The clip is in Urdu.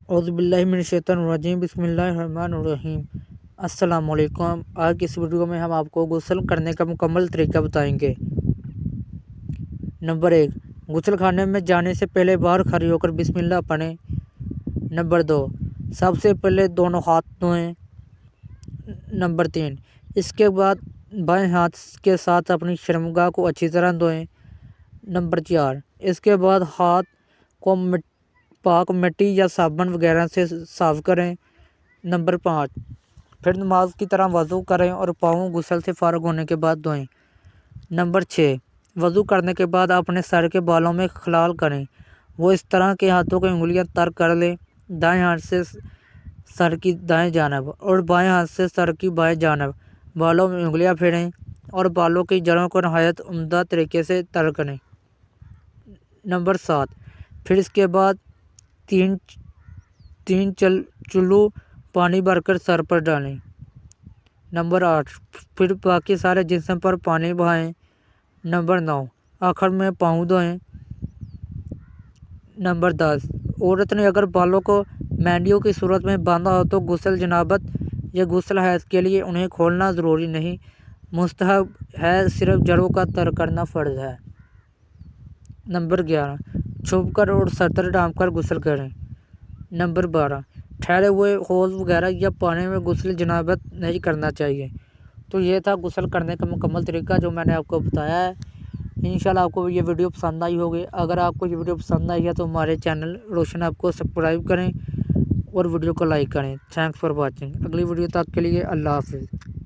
اعوذ باللہ من الشیطان الرجیم، بسم اللہ الرحمن الرحیم۔ السلام علیکم۔ آج کی اس ویڈیو میں ہم آپ کو غسل کرنے کا مکمل طریقہ بتائیں گے۔ نمبر 1، غسل خانے میں جانے سے پہلے باہر کھڑے ہو کر بسم اللہ پڑھیں۔ نمبر 2، سب سے پہلے دونوں ہاتھ دھوئیں۔ نمبر 3، اس کے بعد بائیں ہاتھ کے ساتھ اپنی شرمگاہ کو اچھی طرح دھوئیں۔ نمبر 4، اس کے بعد ہاتھ کو پاک مٹی یا صابن وغیرہ سے صاف کریں۔ نمبر 5، پھر نماز کی طرح وضو کریں اور پاؤں غسل سے فارغ ہونے کے بعد دھوئیں۔ نمبر 6، وضو کرنے کے بعد اپنے سر کے بالوں میں خلال کریں، وہ اس طرح کہ ہاتھوں کی انگلیاں تر کر لیں۔ دائیں ہاتھ سے سر کی دائیں جانب اور بائیں ہاتھ سے سر کی بائیں جانب بالوں میں انگلیاں پھیریں اور بالوں کی جڑوں کو نہایت عمدہ طریقے سے تر کریں۔ نمبر 7، پھر اس کے بعد تین چلو پانی بھر کر سر پر ڈالیں۔ نمبر 8، پھر باقی سارے جسم پر پانی بہائیں۔ نمبر 9، آخر میں پاؤں دھوئیں۔ نمبر 10، عورت نے اگر بالوں کو مینڈیوں کی صورت میں باندھا ہو تو غسل جنابت یا غسل حیض کے لیے انہیں کھولنا ضروری نہیں، مستحب ہے، صرف جڑوں کا تر کرنا فرض ہے۔ نمبر 11، چھپ کر اور ستر ڈھانپ کر غسل کریں۔ نمبر 12، ٹھہرے ہوئے حوض وغیرہ یا پانی میں غسل جنابت نہیں کرنا چاہیے۔ تو یہ تھا غسل کرنے کا مکمل طریقہ جو میں نے آپ کو بتایا ہے۔ انشاءاللہ آپ کو یہ ویڈیو پسند آئی ہوگی۔ اگر آپ کو یہ ویڈیو پسند آئی ہے تو ہمارے چینل روشن ایپ کو سبسکرائب کریں اور ویڈیو کو لائک کریں۔ Thanks for watching. اگلی ویڈیو تک کے لیے اللہ حافظ۔